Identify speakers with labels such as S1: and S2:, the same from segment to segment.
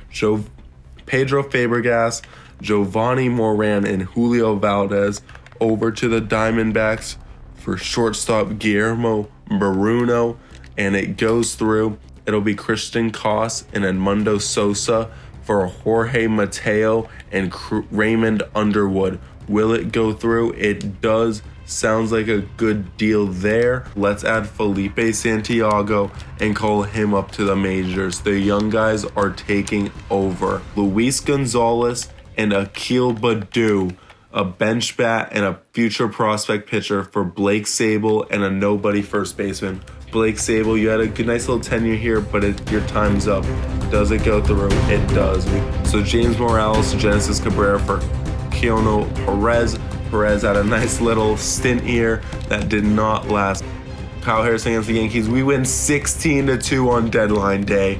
S1: Pedro Fabregas, Giovanni Moran, and Julio Valdez. Over to the Diamondbacks for shortstop Guillermo Bruno, and it goes through. It'll be Christian Koss and Edmundo Sosa for Jorge Mateo and Raymond Underwood. Will it go through? It does. Sounds like a good deal there. Let's add Felipe Santiago and call him up to the majors. The young guys are taking over. Luis Gonzalez and Akil Baddoo, a bench bat and a future prospect pitcher for Blake Sable and a nobody first baseman. Blake Sable, you had a good, nice little tenure here, but your time's up. Does it go through? It does. So James Morales, Genesis Cabrera for Keanu Perez. Perez had a nice little stint here that did not last. Kyle Harrison against the Yankees. We win 16-2 on deadline day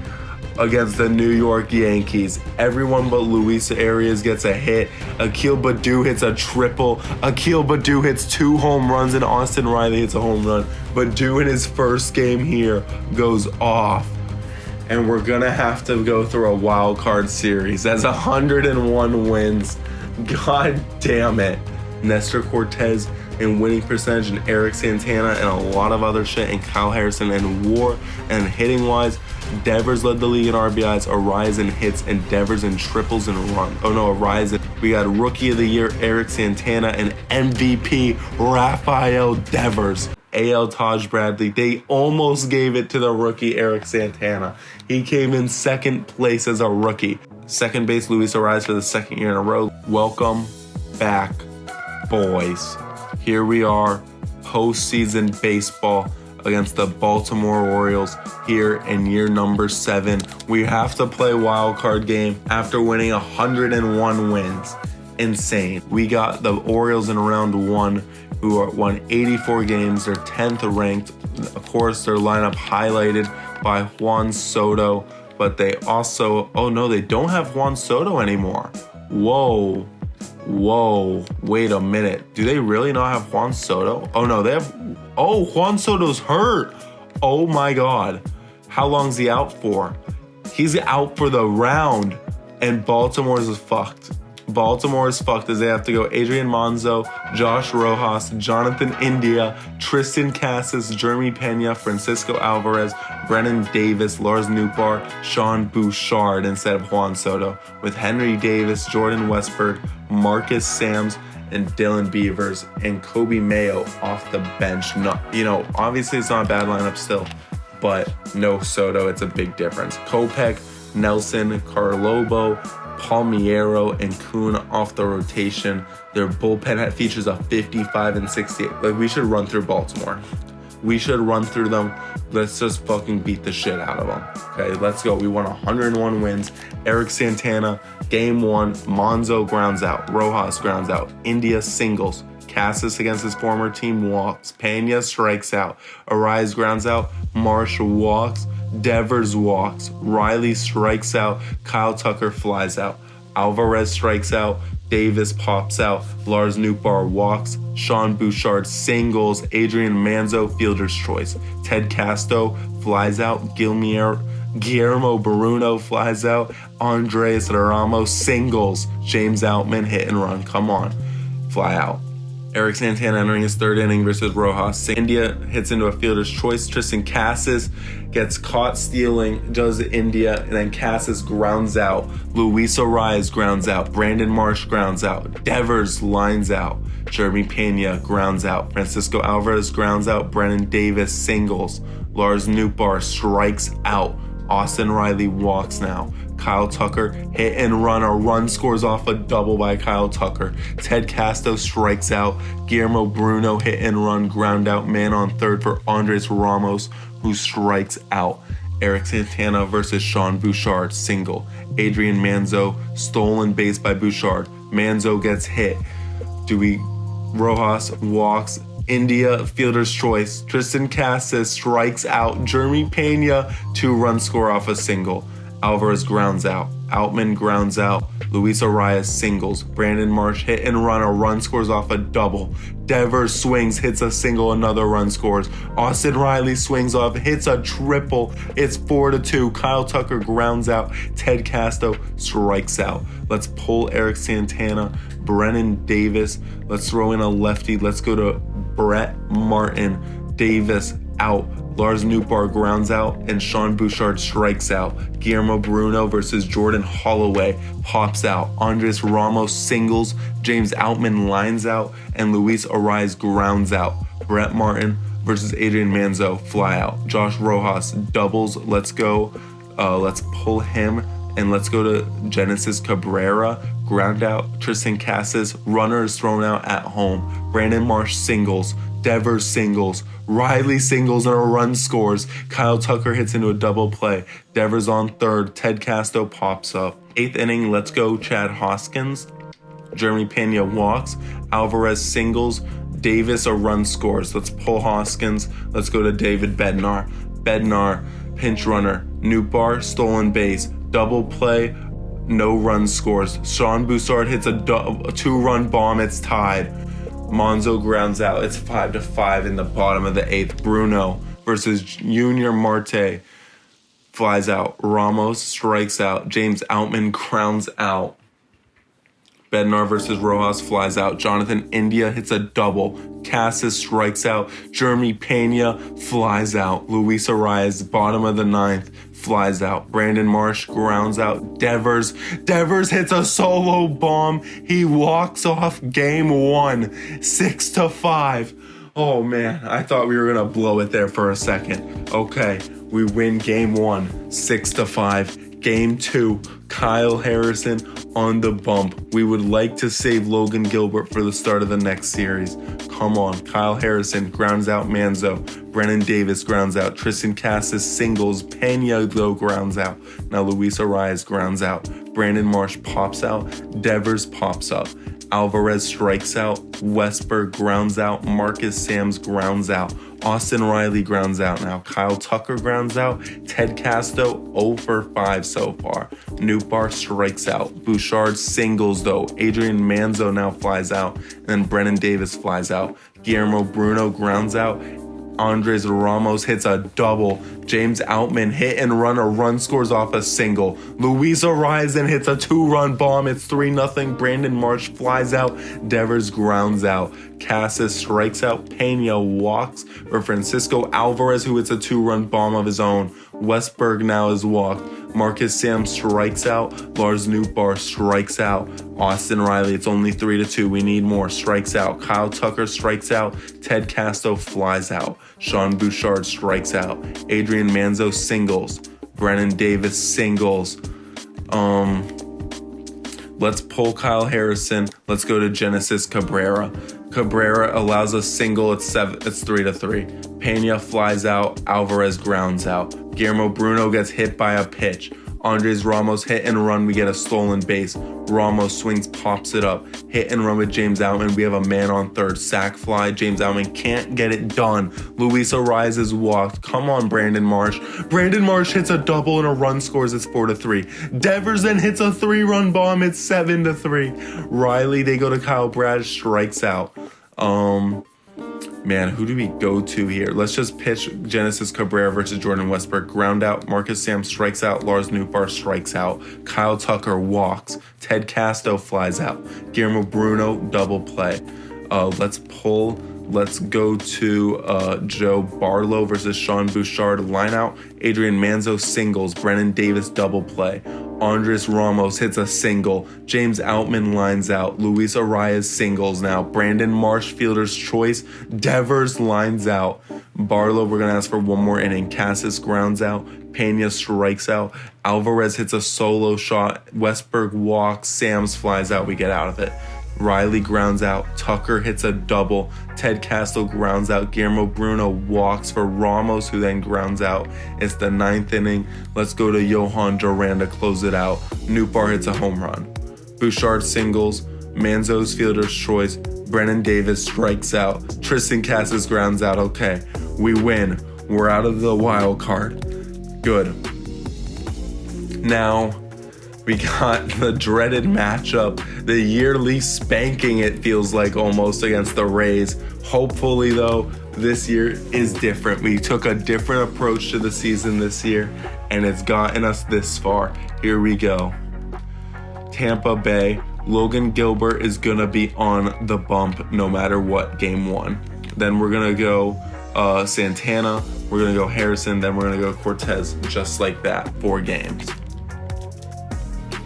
S1: against the New York Yankees. Everyone but Luis Arias gets a hit. Akil Baddoo hits a triple. Akil Baddoo hits 2 home runs and Austin Riley hits a home run. Baddoo in his first game here goes off. And we're gonna have to go through a wild card series. That's 101 wins. God damn it. Nestor Cortez in winning percentage and Eric Santana and a lot of other shit, and Kyle Harrison in WAR and hitting wise. Devers led the league in RBIs, Arise in hits, and Devers in triples and runs. Oh no, Arise. We got Rookie of the Year Eric Santana and MVP Rafael Devers. AL Taj Bradley, they almost gave it to the rookie Eric Santana. He came in second place as a rookie. Second base Luis Arise for the second year in a row. Welcome back, boys. Here we are, postseason baseball against the Baltimore Orioles here in year number 7. We have to play wild card game after winning 101 wins. Insane. We got the Orioles in round 1 who won 84 games. They're 10th ranked. Of course, their lineup highlighted by Juan Soto, but they also, oh no, they don't have Juan Soto anymore. Whoa, wait a minute. Do they really not have Juan Soto? Oh no, they have, oh, Juan Soto's hurt. Oh my God. How long's he out for? He's out for the round, and Baltimore's is fucked. Baltimore is fucked as they have to go Adrian Monzo, Josh Rojas, Jonathan India, Tristan Casas, Jeremy Pena, Francisco Alvarez, Brennan Davis, Lars Nootbaar, Sean Bouchard instead of Juan Soto, with Henry Davis, Jordan Westberg, Marcus Sams, and Dylan Beavers, and Kobe Mayo off the bench. Not, obviously it's not a bad lineup still, but no Soto, it's a big difference. Kopech, Nelson, Carlobo, Palmiero, and Kuhn off the rotation. Their bullpen features a 55 and 68. Like, we should run through Baltimore. We should run through them. Let's just fucking beat the shit out of them. Okay, let's go. We won 101 wins. Eric Santana, game 1. Monzo grounds out. Rojas grounds out. India singles. Casas against his former team walks. Pena strikes out. Arise grounds out. Marsh walks. Devers walks. Riley strikes out. Kyle Tucker flies out. Alvarez strikes out. Davis pops out. Lars Nootbaar walks. Sean Bouchard singles. Adrian Manzo fielder's choice. Ted Casto flies out. Guillermo Bruno flies out. Andres Ramos singles. James Outman hit and run. Come on. Fly out. Eric Santana entering his 3rd inning versus Rojas. India hits into a fielder's choice. Tristan Casas gets caught stealing, does India, and then Casas grounds out. Luis Arias grounds out. Brandon Marsh grounds out. Devers lines out. Jeremy Pena grounds out. Francisco Alvarez grounds out. Brennan Davis singles. Lars Nootbaar strikes out. Austin Riley walks now. Kyle Tucker hit and run. A run scores off a double by Kyle Tucker. Ted Casto strikes out. Guillermo Bruno hit and run. Ground out man on 3rd for Andres Ramos, who strikes out. Eric Santana versus Sean Bouchard single. Adrian Manzo stolen base by Bouchard. Manzo gets hit. Rojas walks. India fielder's choice. Tristan Casas strikes out. Jeremy Pena 2-run score off a single. Alvarez grounds out. Outman grounds out. Luis Arias singles. Brandon Marsh hit and run. A run scores off a double. Devers swings, hits a single, another run scores. Austin Riley swings off, hits a triple. It's 4-2. Kyle Tucker grounds out. Ted Casto strikes out. Let's pull Eric Santana. Brennan Davis. Let's throw in a lefty. Let's go to Brett Martin. Davis out. Lars Nootbaar grounds out, and Sean Bouchard strikes out. Guillermo Bruno versus Jordan Holloway pops out. Andres Ramos singles. James Outman lines out, and Luis Arias grounds out. Brett Martin versus Adrian Manzo fly out. Josh Rojas doubles. Let's go. Let's pull him, and let's go to Genesis Cabrera. Ground out. Tristan Cassis. Runner is thrown out at home. Brandon Marsh singles. Devers singles. Riley singles and a run scores. Kyle Tucker hits into a double play. Devers on third. Ted Casto pops up. 8th inning, let's go Chad Hoskins. Jeremy Pena walks. Alvarez singles. Davis a run scores. Let's pull Hoskins. Let's go to David Bednar. Bednar, pinch runner. Nootbaar, stolen base. Double play, no run scores. Sean Bouchard hits a 2-run bomb. It's tied. Monzo grounds out. It's 5-5 in the bottom of the 8th. Bruno versus Junior Marte flies out. Ramos strikes out. James Outman grounds out. Bednar versus Rojas flies out. Jonathan India hits a double. Cassis strikes out. Jeremy Pena flies out. Luis Arias, bottom of the 9th, flies out. Brandon Marsh grounds out. Devers hits a solo bomb. He walks off game 1, 6-5. Oh man, I thought we were gonna blow it there for a second. Okay, we win game 1, 6-5. Game 2, Kyle Harrison on the bump. We would like to save Logan Gilbert for the start of the next series. Come on, Kyle Harrison grounds out Manzo. Brennan Davis grounds out. Tristan Cassis singles. Pena though grounds out. Now Luis Arias grounds out. Brandon Marsh pops out. Devers pops up. Alvarez strikes out. Westberg grounds out. Marcus Sams grounds out. Austin Riley grounds out now. Kyle Tucker grounds out. Ted Casto 0-for-5 so far. Nootbaar strikes out. Bouchard singles though. Adrian Manzo now flies out. And then Brennan Davis flies out. Guillermo Bruno grounds out. Andres Ramos hits a double. James Outman hit and run. A run scores off a single. Luis Arias hits a 2-run bomb. It's 3-0. Brandon Marsh flies out. Devers grounds out. Cassis strikes out. Pena walks for Francisco Alvarez, who hits a 2-run bomb of his own. Westberg now is walked. Marcus Sam strikes out. Lars Nootbaar strikes out. Austin Riley, it's only 3-2. We need more. Strikes out. Kyle Tucker strikes out. Ted Casto flies out. Sean Bouchard strikes out. Adrian Manzo singles. Brennan Davis singles. Let's pull Kyle Harrison. Let's go to Genesis Cabrera. Cabrera allows a single. It's 3-3. Pena flies out. Alvarez grounds out. Guillermo Bruno gets hit by a pitch. Andres Ramos hit and run. We get a stolen base. Ramos swings, pops it up. Hit and run with James Outman. We have a man on third. Sack fly. James Outman can't get it done. Luis Arias is walked. Come on, Brandon Marsh. Brandon Marsh hits a double and a run scores. It's 4-3. Devers then hits a 3-run bomb. It's 7-3. Riley, they go to Kyle Brad, strikes out. Man, who do we go to here? Let's just pitch Genesis Cabrera versus Jordan Westberg. Ground out. Marcus Sam strikes out. Lars Nootbaar strikes out. Kyle Tucker walks. Ted Casto flies out. Guillermo Bruno double play. Let's pull. Let's go to Joe Barlow versus Sean Bouchard line out. Adrian Manzo singles. Brennan Davis double play. Andres Ramos hits a single. James Outman lines out. Luis Arias singles now. Brandon Marsh fielder's choice. Devers lines out. Barlow, we're going to ask for one more inning. Cassis grounds out. Pena strikes out. Alvarez hits a solo shot. Westberg walks. Sams flies out. We get out of it. Riley grounds out. Tucker hits a double. Ted Casto grounds out. Guillermo Bruno walks for Ramos, who then grounds out. It's the 9th inning. Let's go to Johan Duran to close it out. Nootbaar hits a home run. Bouchard singles. Manzo's fielder's choice. Brennan Davis strikes out. Tristan Cassis grounds out. Okay, we win. We're out of the wild card. Good. Now, we got the dreaded matchup, the yearly spanking it feels like almost against the Rays. Hopefully though, this year is different. We took a different approach to the season this year and it's gotten us this far. Here we go. Tampa Bay, Logan Gilbert is gonna be on the bump no matter what, game 1. Then we're gonna go Santana, we're gonna go Harrison, then we're gonna go Cortez, just like that, 4 games.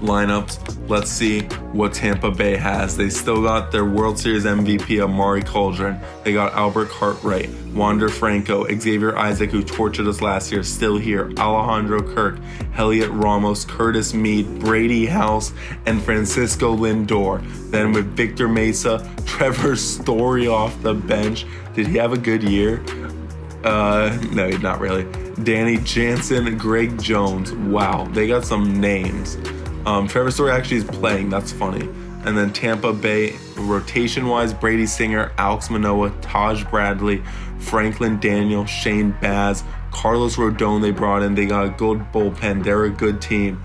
S1: Lineups, let's see what Tampa Bay has. They still got their World Series MVP Amari Cauldron. They got Albert Cartwright, Wander Franco, Xavier Isaac, who tortured us last year, still here, Alejandro Kirk, Heliot Ramos, Curtis Mead, Brady House, and Francisco Lindor. Then with Victor Mesa, Trevor Story off the bench. Did he have a good year? No, not really. Danny Jansen, Greg Jones. Wow, they got some names. Trevor Story actually is playing, that's funny. And then Tampa Bay, rotation-wise, Brady Singer, Alex Manoah, Taj Bradley, Franklin Daniel, Shane Baz, Carlos Rodon they brought in. They got a good bullpen. They're a good team.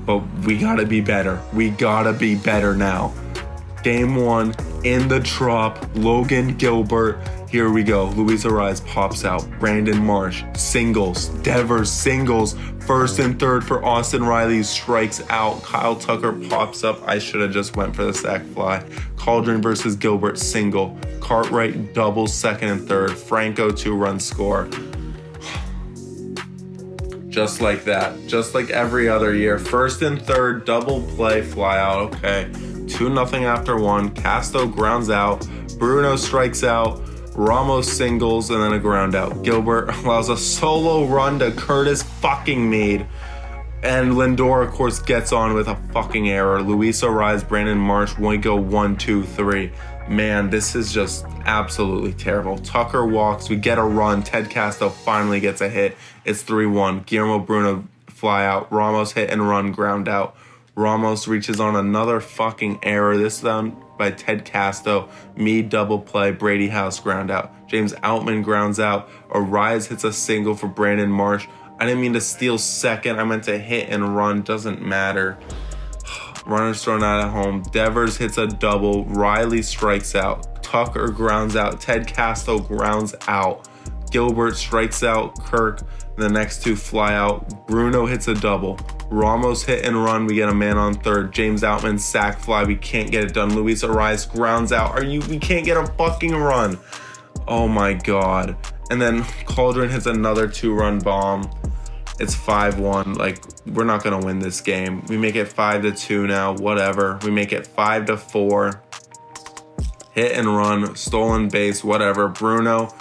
S1: But we gotta be better. We gotta be better now. Game 1, in the Trop, Logan Gilbert. Here we go. Luis Ariz pops out. Brandon Marsh, singles. Devers, singles. First and third for Austin Riley, strikes out. Kyle Tucker pops up. I should have just went for the sac fly. Cauldron versus Gilbert, single. Cartwright, double, second and third. Franco, 2-run score. Just like that. Just like every other year. First and third, double play, fly out. Okay. 2-0 after 1. Castro grounds out. Bruno strikes out. Ramos singles and then a ground out. Gilbert allows a solo run to Curtis fucking Mead. And Lindor, of course, gets on with a fucking error. Luis Ariz, Brandon Marsh, we go 1, 2, 3. Man, this is just absolutely terrible. Tucker walks. We get a run. Ted Castro finally gets a hit. It's 3-1. Guillermo Bruno fly out. Ramos hit and run, ground out. Ramos reaches on another fucking error. This time by Ted Castro. Mead double play. Brady House ground out. James Outman grounds out. Ariz hits a single for Brandon Marsh. I didn't mean to steal second. I meant to hit and run. Doesn't matter. Runners thrown out at home. Devers hits a double. Riley strikes out. Tucker grounds out. Ted Castro grounds out. Gilbert strikes out Kirk. The next 2 fly out. Bruno hits a double. Ramos hit and run. We get a man on third. James Outman sack fly. We can't get it done. Luis Ariz grounds out. We can't get a fucking run. Oh my god. And then Cauldron hits another 2-run bomb. It's 5-1. Like, we're not gonna win this game. We make it 5-2 now. Whatever. We make it 5-4. Hit and run. Stolen base. Whatever. Bruno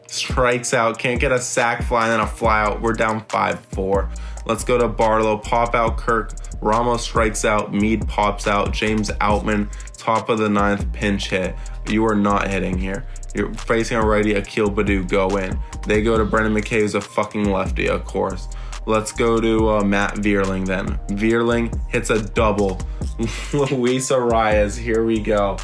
S1: strikes out, can't get a sack fly and then a fly out. We're down 5-4. Let's go to Barlow, pop out Kirk. Ramos strikes out, Mead pops out. James Outman, top of the 9th, pinch hit. You are not hitting here. You're facing a righty, Akil Baddoo, go in. They go to Brendan McKay, who's a fucking lefty, of course. Let's go to Matt Vierling then. Vierling hits a double. Luis Ariz, here we go.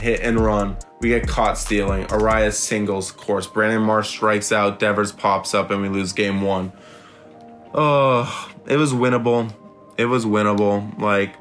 S1: Hit and run. We get caught stealing. Arias singles, of course. Brandon Marsh strikes out. Devers pops up, and we lose game 1. It was winnable. It was winnable. Like,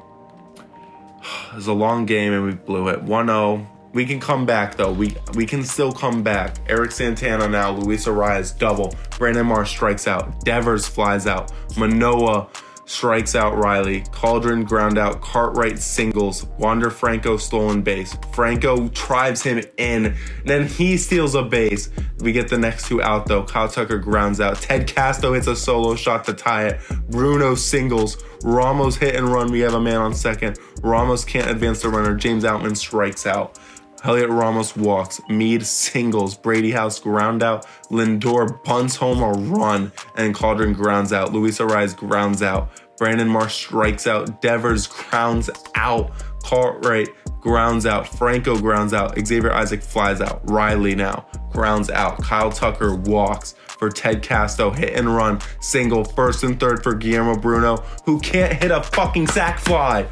S1: it was a long game, and we blew it. 1-0. We can come back, though. We can still come back. Eric Santana now. Luis Arias, double. Brandon Marsh strikes out. Devers flies out. Manoah strikes out Riley. Cauldron ground out. Cartwright singles. Wander Franco stolen base. Franco drives him in. Then he steals a base. We get the next 2 out though. Kyle Tucker grounds out. Ted Castro hits a solo shot to tie it. Bruno singles. Ramos hit and run. We have a man on second. Ramos can't advance the runner. James Outman strikes out. Heliot Ramos walks. Mead singles. Brady House ground out. Lindor bunts home a run. And Cauldron grounds out. Luis Ariz grounds out. Brandon Marsh strikes out. Devers grounds out. Cartwright grounds out. Franco grounds out. Xavier Isaac flies out. Riley now grounds out. Kyle Tucker walks for Ted Castro. Hit and run. Single. First and third for Guillermo Bruno, who can't hit a fucking sac fly.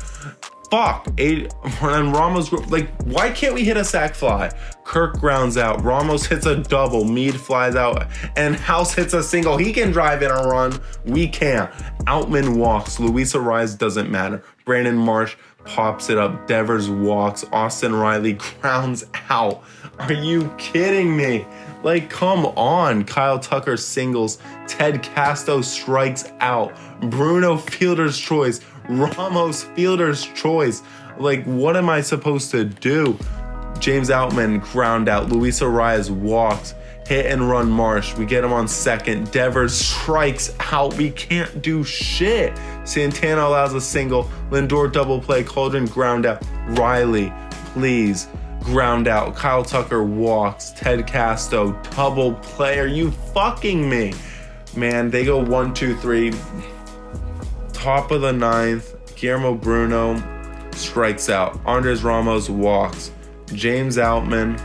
S1: fuck? And Ramos, like, why can't we hit a sac fly? Kirk grounds out. Ramos hits a double. Mead flies out. And House hits a single. He can drive in a run. We can't. Outman walks. Luis Arraez doesn't matter. Brandon Marsh pops it up. Devers walks. Austin Riley grounds out. Are you kidding me? Like, come on. Kyle Tucker singles. Ted Casto strikes out. Bruno fielder's choice. Ramos fielder's choice. Like, what am I supposed to do? James Outman ground out. Luis Arraez walks. Hit and run Marsh. We get him on second. Devers strikes out. We can't do shit. Santana allows a single. Lindor double play. Cauldron ground out. Riley, please. Ground out. Kyle Tucker walks. Ted Casto double play. Are you fucking me? Man, they go 1, 2, 3. Top of the ninth. Guillermo Bruno strikes out. Andres Ramos walks. James Outman.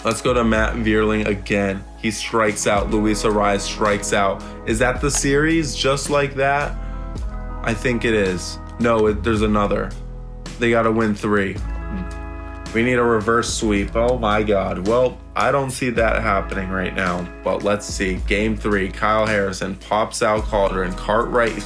S1: Let's go to Matt Vierling again. He strikes out. Luis Arraez strikes out. Is that the series just like that? I think it is. No, there's another. They got to win 3. We need a reverse sweep. Oh my God. Well, I don't see that happening right now, but let's see. Game 3, Kyle Harrison pops out Cauldron. Cartwright.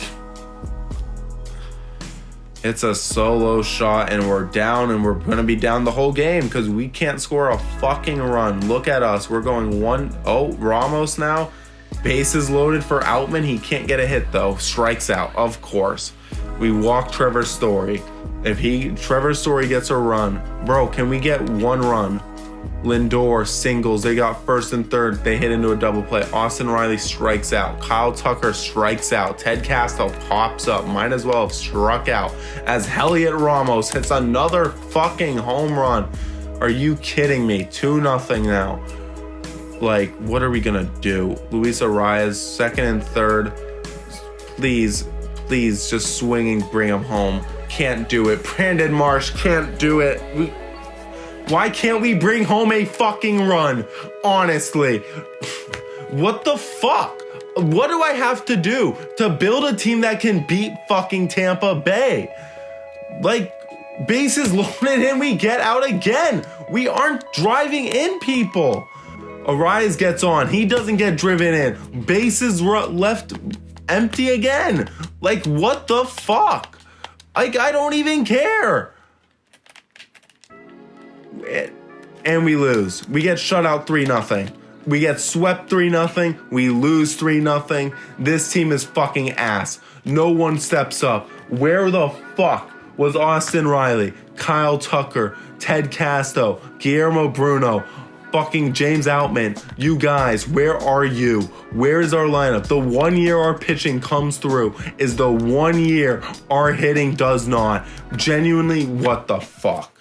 S1: It's a solo shot and we're down, and we're going to be down the whole game because we can't score a fucking run. Look at us. We're going 1-0. Ramos now. Bases loaded for Outman. He can't get a hit though. Strikes out, of course. We walk Trevor Story. If Trevor Story gets a run, bro, can we get 1 run? Lindor singles. They got first and third. They hit into a double play. Austin Riley strikes out. Kyle Tucker strikes out. Ted Casto pops up. Might as well have struck out as Heliot Ramos hits another fucking home run. Are you kidding me? 2-0 now. Like, what are we gonna do? Luis Arraez, second and third. Please, just swing and bring him home. Can't do it. Brandon Marsh can't do it. Why can't we bring home a fucking run? Honestly. What the fuck? What do I have to do to build a team that can beat fucking Tampa Bay? Like, bases loaded and we get out again. We aren't driving in people. Arraez gets on. He doesn't get driven in. Bases left empty again. Like, what the fuck? Like, I don't even care. And we lose. We get shut out 3-0. We get swept 3-0. We lose 3-0. This team is fucking ass. No one steps up. Where the fuck was Austin Riley, Kyle Tucker, Ted Casto, Guillermo Bruno, fucking James Outman? You guys, where are you? Where is our lineup? The 1 year our pitching comes through is the 1 year our hitting does not. Genuinely, what the fuck?